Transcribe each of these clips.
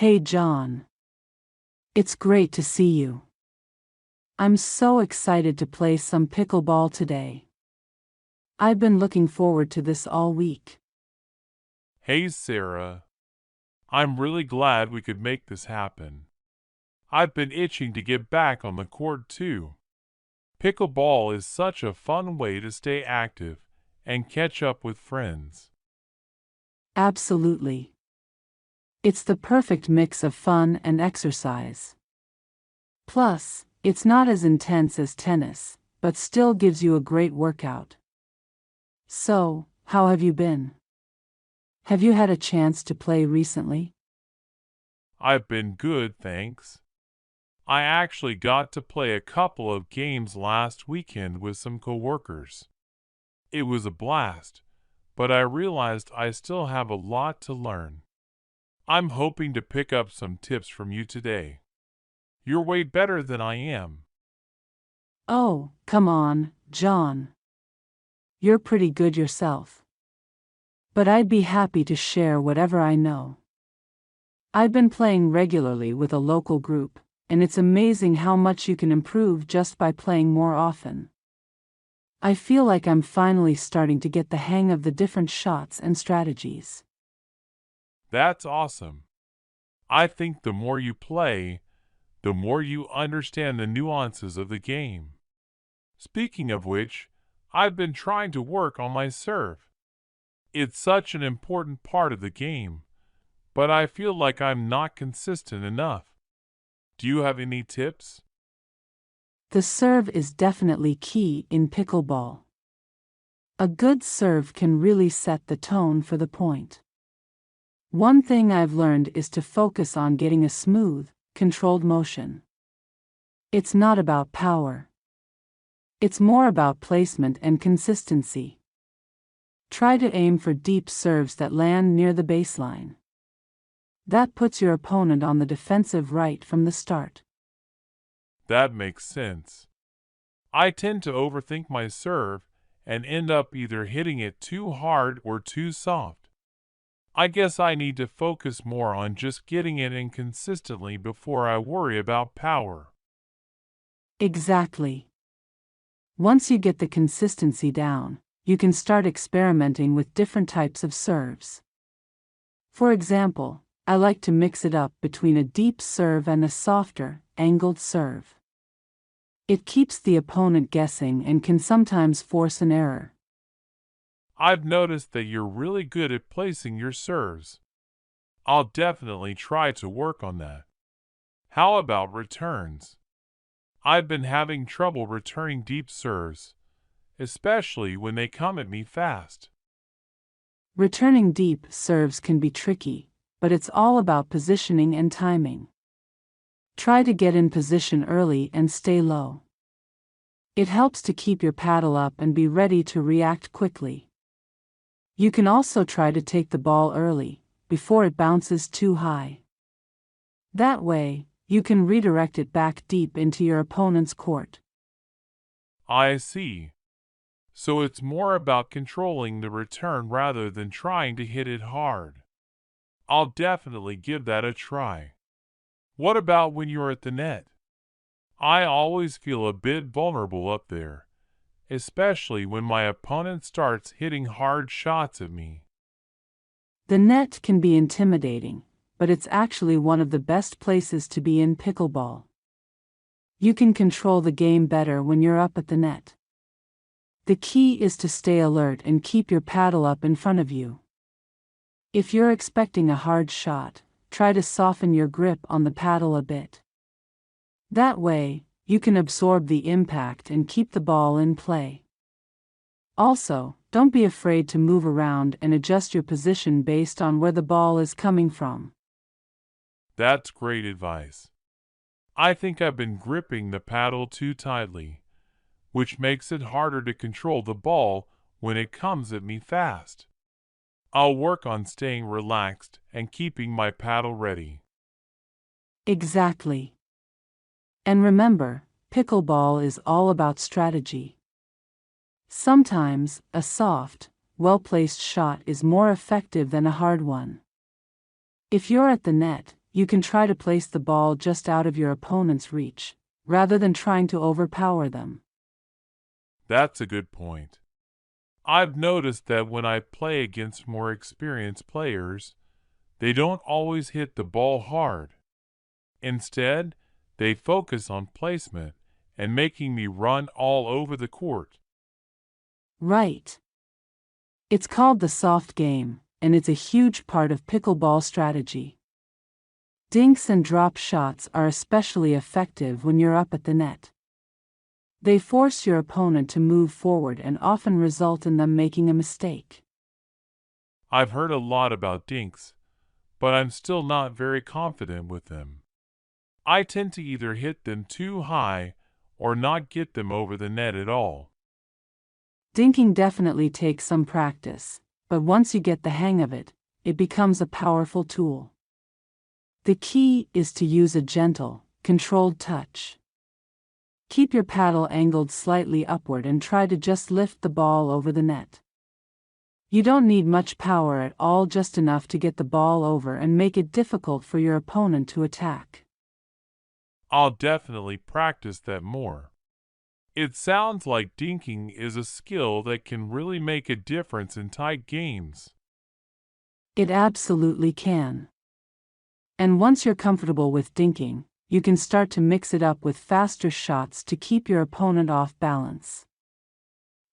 Hey John. It's great to see you. I'm so excited to play some pickleball today. I've been looking forward to this all week. Hey, Sarah. I'm really glad we could make this happen. I've been itching to get back on the court too. Pickleball is such a fun way to stay active and catch up with friends. Absolutely. It's the perfect mix of fun and exercise. Plus, it's not as intense as tennis, but still gives you a great workout. So, how have you been? Have you had a chance to play recently? I've been good, thanks. I actually got to play a couple of games last weekend with some coworkers. It was a blast, but I realized I still have a lot to learn. I'm hoping to pick up some tips from you today. You're way better than I am. Oh, come on, John. You're pretty good yourself. But I'd be happy to share whatever I know. I've been playing regularly with a local group, and it's amazing how much you can improve just by playing more often. I feel like I'm finally starting to get the hang of the different shots and strategies. That's awesome. I think the more you play, the more you understand the nuances of the game. Speaking of which, I've been trying to work on my serve. It's such an important part of the game, but I feel like I'm not consistent enough. Do you have any tips? The serve is definitely key in pickleball. A good serve can really set the tone for the point. One thing I've learned is to focus on getting a smooth, controlled motion. It's not about power. It's more about placement and consistency. Try to aim for deep serves that land near the baseline. That puts your opponent on the defensive right from the start. That makes sense. I tend to overthink my serve and end up either hitting it too hard or too soft. I guess I need to focus more on just getting it in consistently before I worry about power. Exactly. Once you get the consistency down, you can start experimenting with different types of serves. For example, I like to mix it up between a deep serve and a softer, angled serve. It keeps the opponent guessing and can sometimes force an error. I've noticed that you're really good at placing your serves. I'll definitely try to work on that. How about returns? I've been having trouble returning deep serves, especially when they come at me fast. Returning deep serves can be tricky, but it's all about positioning and timing. Try to get in position early and stay low. It helps to keep your paddle up and be ready to react quickly. You can also try to take the ball early, before it bounces too high. That way, you can redirect it back deep into your opponent's court. I see. So it's more about controlling the return rather than trying to hit it hard. I'll definitely give that a try. What about when you're at the net? I always feel a bit vulnerable up there, especially when my opponent starts hitting hard shots at me. The net can be intimidating, but it's actually one of the best places to be in pickleball. You can control the game better when you're up at the net. The key is to stay alert and keep your paddle up in front of you. If you're expecting a hard shot, try to soften your grip on the paddle a bit. That way, you can absorb the impact and keep the ball in play. Also, don't be afraid to move around and adjust your position based on where the ball is coming from. That's great advice. I think I've been gripping the paddle too tightly, which makes it harder to control the ball when it comes at me fast. I'll work on staying relaxed and keeping my paddle ready. Exactly. And remember, pickleball is all about strategy. Sometimes, a soft, well-placed shot is more effective than a hard one. If you're at the net, you can try to place the ball just out of your opponent's reach, rather than trying to overpower them. That's a good point. I've noticed that when I play against more experienced players, they don't always hit the ball hard. Instead, they focus on placement and making me run all over the court. Right. It's called the soft game, and it's a huge part of pickleball strategy. Dinks and drop shots are especially effective when you're up at the net. They force your opponent to move forward and often result in them making a mistake. I've heard a lot about dinks, but I'm still not very confident with them. I tend to either hit them too high or not get them over the net at all. Dinking definitely takes some practice, but once you get the hang of it, it becomes a powerful tool. The key is to use a gentle, controlled touch. Keep your paddle angled slightly upward and try to just lift the ball over the net. You don't need much power at all, just enough to get the ball over and make it difficult for your opponent to attack. I'll definitely practice that more. It sounds like dinking is a skill that can really make a difference in tight games. It absolutely can. And once you're comfortable with dinking, you can start to mix it up with faster shots to keep your opponent off balance.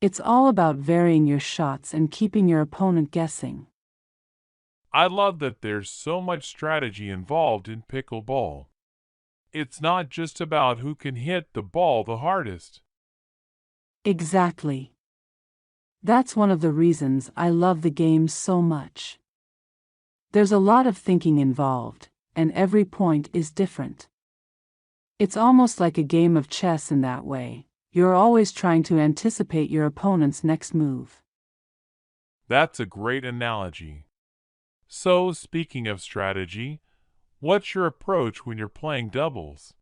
It's all about varying your shots and keeping your opponent guessing. I love that there's so much strategy involved in pickleball. It's not just about who can hit the ball the hardest. Exactly. That's one of the reasons I love the game so much. There's a lot of thinking involved, and every point is different. It's almost like a game of chess in that way. You're always trying to anticipate your opponent's next move. That's a great analogy. So, speaking of strategy, what's your approach when you're playing doubles?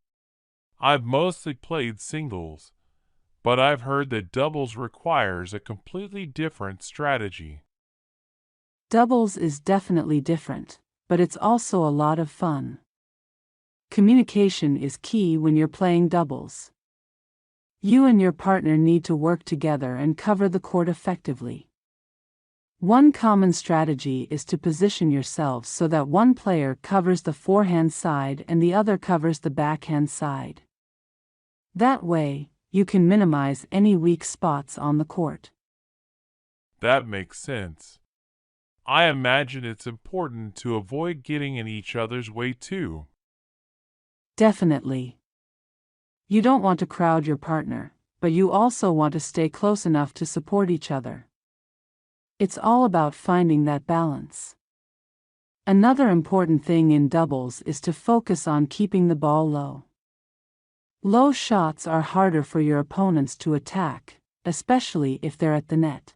I've mostly played singles, but I've heard that doubles requires a completely different strategy. Doubles is definitely different, but it's also a lot of fun. Communication is key when you're playing doubles. You and your partner need to work together and cover the court effectively. One common strategy is to position yourselves so that one player covers the forehand side and the other covers the backhand side. That way, you can minimize any weak spots on the court. That makes sense. I imagine it's important to avoid getting in each other's way too. Definitely. You don't want to crowd your partner, but you also want to stay close enough to support each other. It's all about finding that balance. Another important thing in doubles is to focus on keeping the ball low. Low shots are harder for your opponents to attack, especially if they're at the net.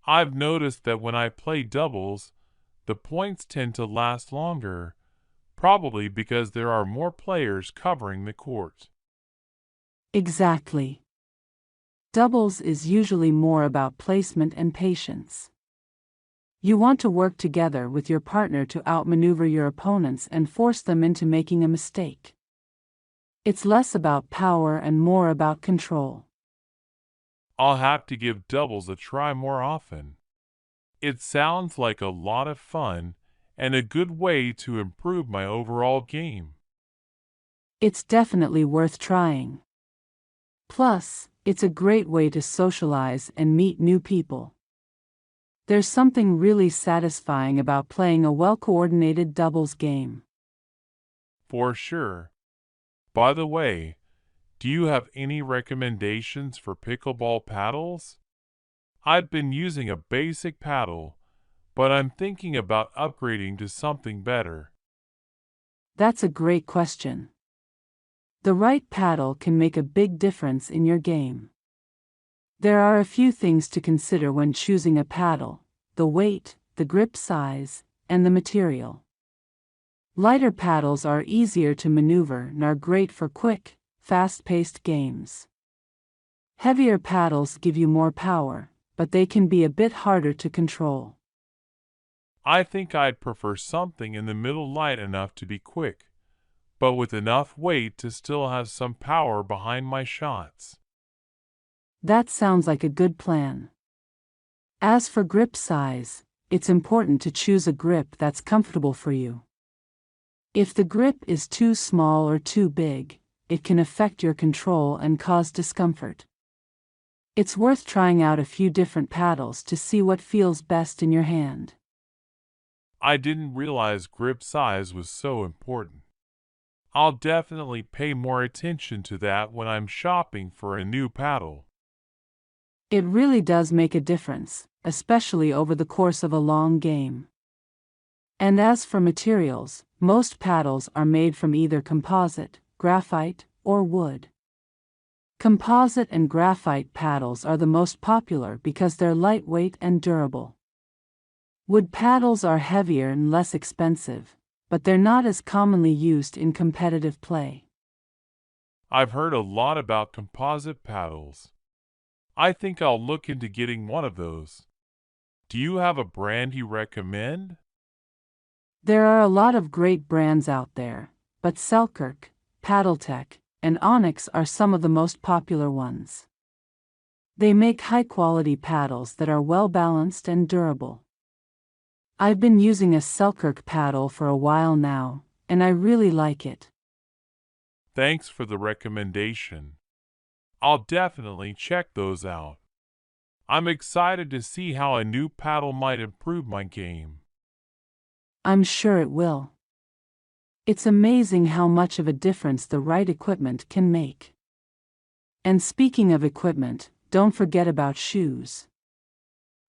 I've noticed that when I play doubles, the points tend to last longer, probably because there are more players covering the court. Exactly. Doubles is usually more about placement and patience. You want to work together with your partner to outmaneuver your opponents and force them into making a mistake. It's less about power and more about control. I'll have to give doubles a try more often. It sounds like a lot of fun and a good way to improve my overall game. It's definitely worth trying. Plus, it's a great way to socialize and meet new people. There's something really satisfying about playing a well-coordinated doubles game. For sure. By the way, do you have any recommendations for pickleball paddles? I've been using a basic paddle, but I'm thinking about upgrading to something better. That's a great question. The right paddle can make a big difference in your game. There are a few things to consider when choosing a paddle: the weight, the grip size, and the material. Lighter paddles are easier to maneuver and are great for quick, fast-paced games. Heavier paddles give you more power, but they can be a bit harder to control. I think I'd prefer something in the middle light enough to be quick, but with enough weight to still have some power behind my shots. That sounds like a good plan. As for grip size, it's important to choose a grip that's comfortable for you. If the grip is too small or too big, it can affect your control and cause discomfort. It's worth trying out a few different paddles to see what feels best in your hand. I didn't realize grip size was so important. I'll definitely pay more attention to that when I'm shopping for a new paddle. It really does make a difference, especially over the course of a long game. And as for materials, most paddles are made from either composite, graphite, or wood. Composite and graphite paddles are the most popular because they're lightweight and durable. Wood paddles are heavier and less expensive, but they're not as commonly used in competitive play. I've heard a lot about composite paddles. I think I'll look into getting one of those. Do you have a brand you recommend? There are a lot of great brands out there, but Selkirk, Paddletech, and Onyx are some of the most popular ones. They make high-quality paddles that are well-balanced and durable. I've been using a Selkirk paddle for a while now, and I really like it. Thanks for the recommendation. I'll definitely check those out. I'm excited to see how a new paddle might improve my game. I'm sure it will. It's amazing how much of a difference the right equipment can make. And speaking of equipment, don't forget about shoes.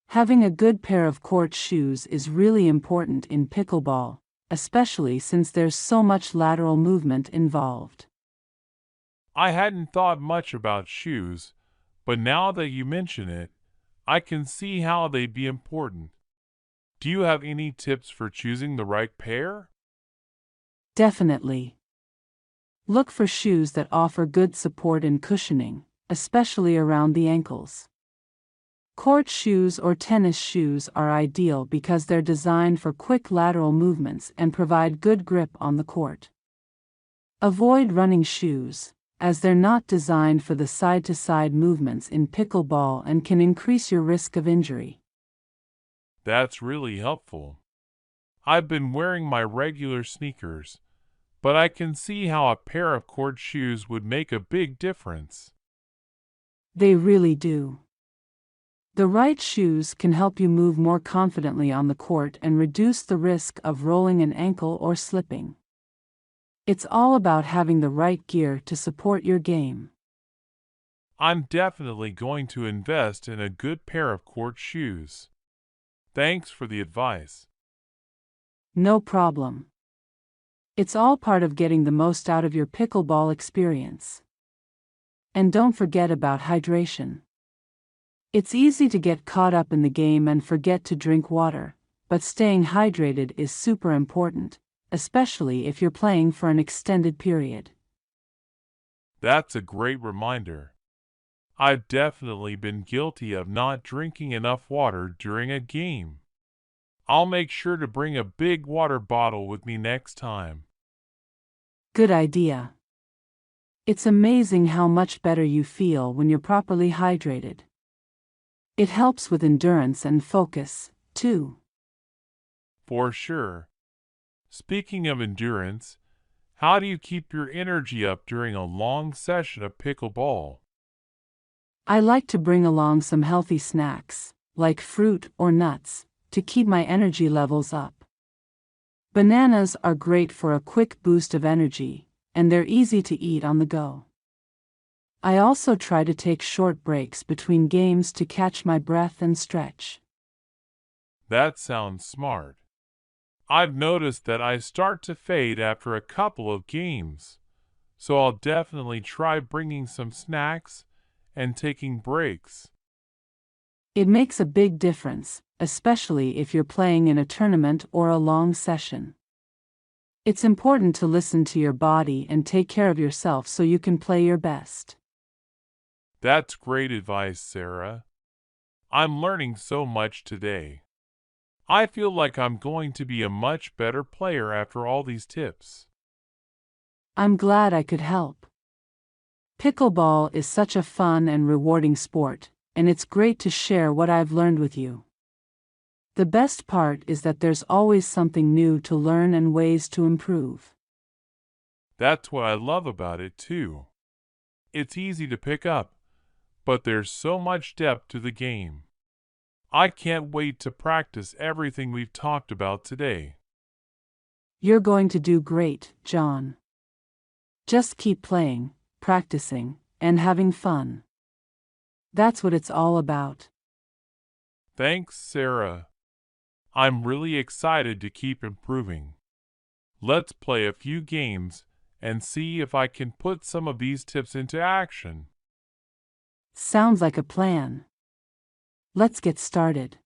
Having a good pair of court shoes is really important in pickleball, especially since there's so much lateral movement involved. I hadn't thought much about shoes, but now that you mention it, I can see how they'd be important. Do you have any tips for choosing the right pair? Definitely. Look for shoes that offer good support and cushioning, especially around the ankles. Court shoes or tennis shoes are ideal because they're designed for quick lateral movements and provide good grip on the court. Avoid running shoes, as they're not designed for the side-to-side movements in pickleball and can increase your risk of injury. That's really helpful. I've been wearing my regular sneakers, but I can see how a pair of court shoes would make a big difference. They really do. The right shoes can help you move more confidently on the court and reduce the risk of rolling an ankle or slipping. It's all about having the right gear to support your game. I'm definitely going to invest in a good pair of court shoes. Thanks for the advice. No problem. It's all part of getting the most out of your pickleball experience. And don't forget about hydration. It's easy to get caught up in the game and forget to drink water, but staying hydrated is super important, especially if you're playing for an extended period. That's a great reminder. I've definitely been guilty of not drinking enough water during a game. I'll make sure to bring a big water bottle with me next time. Good idea. It's amazing how much better you feel when you're properly hydrated. It helps with endurance and focus, too. For sure. Speaking of endurance, how do you keep your energy up during a long session of pickleball? I like to bring along some healthy snacks, like fruit or nuts, to keep my energy levels up. Bananas are great for a quick boost of energy, and they're easy to eat on the go. I also try to take short breaks between games to catch my breath and stretch. That sounds smart. I've noticed that I start to fade after a couple of games, so I'll definitely try bringing some snacks and taking breaks. It makes a big difference, especially if you're playing in a tournament or a long session. It's important to listen to your body and take care of yourself so you can play your best. That's great advice, Sarah. I'm learning so much today. I feel like I'm going to be a much better player after all these tips. I'm glad I could help. Pickleball is such a fun and rewarding sport, and it's great to share what I've learned with you. The best part is that there's always something new to learn and ways to improve. That's what I love about it, too. It's easy to pick up, but there's so much depth to the game. I can't wait to practice everything we've talked about today. You're going to do great, John. Just keep playing, practicing, and having fun. That's what it's all about. Thanks, Sarah. I'm really excited to keep improving. Let's play a few games and see if I can put some of these tips into action. Sounds like a plan. Let's get started.